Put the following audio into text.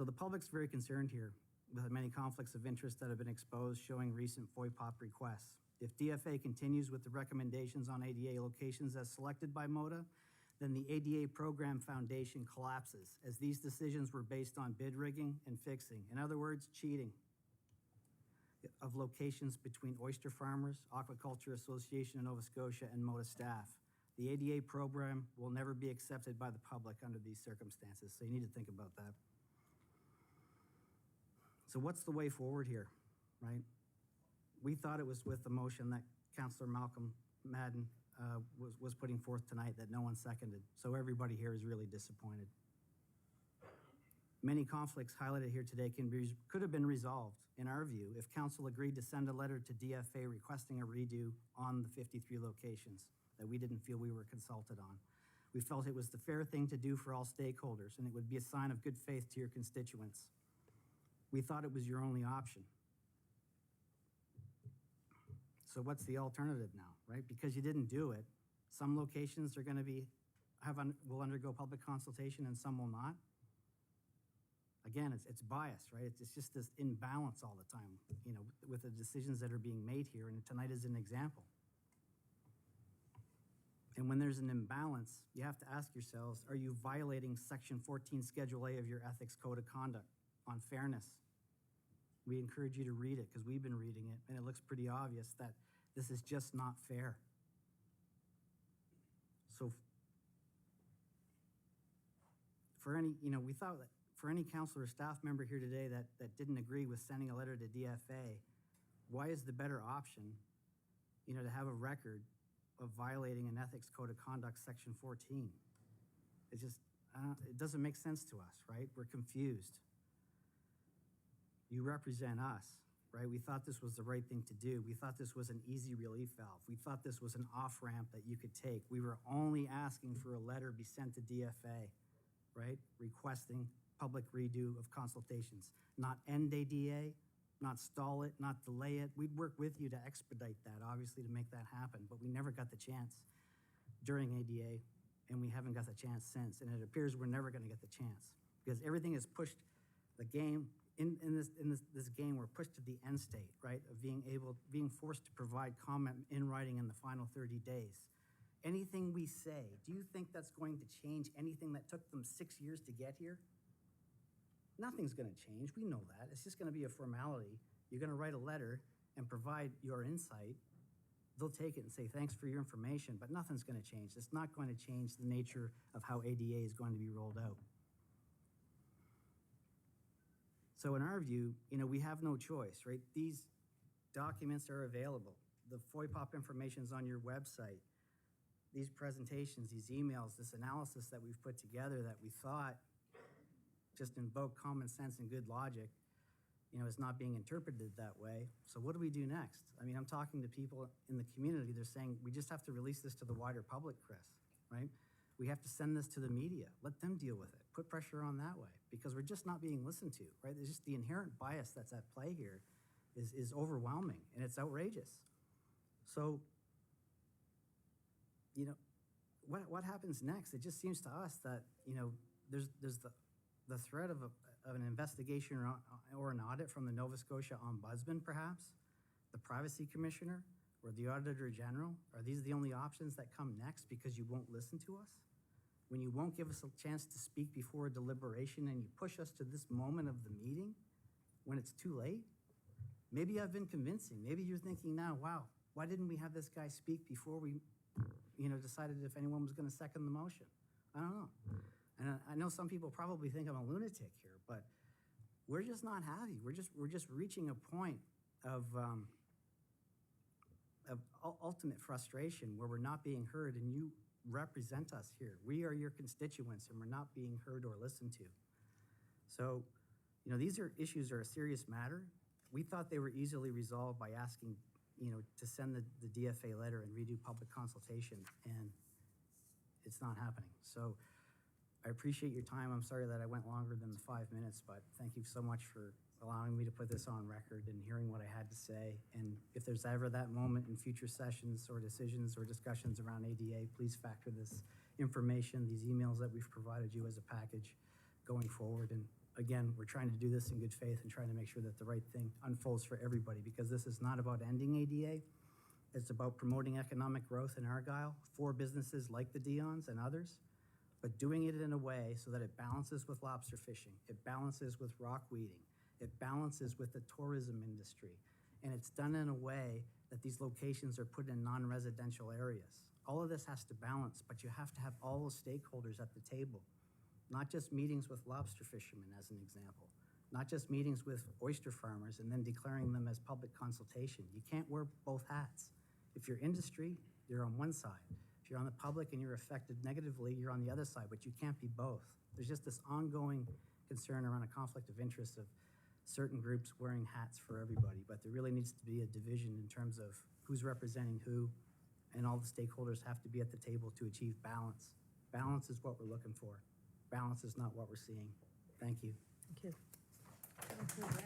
So the public's very concerned here with the many conflicts of interest that have been exposed showing recent FOIPOP requests. If DFA continues with the recommendations on ADA locations as selected by MoDA, then the ADA program foundation collapses, as these decisions were based on bid rigging and fixing. In other words, cheating of locations between oyster farmers, Aquaculture Association of Nova Scotia, and MoDA staff. The ADA program will never be accepted by the public under these circumstances, so you need to think about that. So what's the way forward here, right? We thought it was with the motion that Councillor Malcolm Madden was putting forth tonight that no one seconded, so everybody here is really disappointed. Many conflicts highlighted here today could have been resolved, in our view, if Council agreed to send a letter to DFA requesting a redo on the 53 locations that we didn't feel we were consulted on. We felt it was the fair thing to do for all stakeholders, and it would be a sign of good faith to your constituents. We thought it was your only option. So what's the alternative now, right? Because you didn't do it, some locations are going to will undergo public consultation and some will not. Again, it's bias, right? It's just this imbalance all the time, you know, with the decisions that are being made here, and tonight is an example. And when there's an imbalance, you have to ask yourselves, are you violating Section 14 Schedule A of your Ethics Code of Conduct on fairness? We encourage you to read it because we've been reading it, and it looks pretty obvious that this is just not fair. So for any, you know, we thought that for any councillor or staff member here today that didn't agree with sending a letter to DFA, why is the better option, you know, to have a record of violating an Ethics Code of Conduct Section 14? It's just, it doesn't make sense to us, right? We're confused. You represent us, right? We thought this was the right thing to do. We thought this was an easy relief valve. We thought this was an off-ramp that you could take. We were only asking for a letter be sent to DFA, right? Requesting public redo of consultations, not end ADA, not stall it, not delay it. We'd work with you to expedite that, obviously, to make that happen, but we never got the chance during ADA, and we haven't got the chance since, and it appears we're never gonna get the chance because everything has pushed the game, in this game, we're pushed to the end state, right, of being forced to provide comment in writing in the final 30 days. Anything we say, do you think that's going to change anything that took them 6 years to get here? Nothing's going to change. We know that. It's just going to be a formality. You're going to write a letter and provide your insight. They'll take it and say, thanks for your information, but nothing's going to change. It's not going to change the nature of how ADA is going to be rolled out. So in our view, you know, we have no choice, right? These documents are available. The FOIPOP information is on your website. These presentations, these emails, this analysis that we've put together that we thought just invoke common sense and good logic, you know, is not being interpreted that way. So what do we do next? I mean, I'm talking to people in the community. They're saying, we just have to release this to the wider public, Chris, right? We have to send this to the media. Let them deal with it. Put pressure on that way because we're just not being listened to, right? There's just the inherent bias that's at play here is overwhelming and it's outrageous. So, you know, what happens next? It just seems to us that, you know, there's the threat of an investigation or an audit from the Nova Scotia Ombudsman, perhaps, the Privacy Commissioner, or the Auditor General. Are these the only options that come next because you won't listen to us? When you won't give us a chance to speak before a deliberation and you push us to this moment of the meeting when it's too late? Maybe I've been convincing. Maybe you're thinking now, wow, why didn't we have this guy speak before we, you know, decided if anyone was going to second the motion? I don't know. And I know some people probably think I'm a lunatic here, but we're just not happy. We're just reaching a point of ultimate frustration where we're not being heard, and you represent us here. We are your constituents, and we're not being heard or listened to. So, you know, these issues are a serious matter. We thought they were easily resolved by asking, you know, to send the DFA letter and redo public consultation, and it's not happening. So I appreciate your time. I'm sorry that I went longer than the 5 minutes, but thank you so much for allowing me to put this on record and hearing what I had to say. And if there's ever that moment in future sessions or decisions or discussions around ADA, please factor this information, these emails that we've provided you as a package going forward. And again, we're trying to do this in good faith and trying to make sure that the right thing unfolds for everybody, because this is not about ending ADA. It's about promoting economic growth in Argyle for businesses like the Dion's and others, but doing it in a way so that it balances with lobster fishing, it balances with rock weeding, it balances with the tourism industry, and it's done in a way that these locations are put in non-residential areas. All of this has to balance, but you have to have all the stakeholders at the table, not just meetings with lobster fishermen, as an example, not just meetings with oyster farmers and then declaring them as public consultation. You can't wear both hats. If you're industry, you're on one side. If you're on the public and you're affected negatively, you're on the other side, but you can't be both. There's just this ongoing concern around a conflict of interest of certain groups wearing hats for everybody, but there really needs to be a division in terms of who's representing who, and all the stakeholders have to be at the table to achieve balance. Balance is what we're looking for. Balance is not what we're seeing. Thank you. Thank you.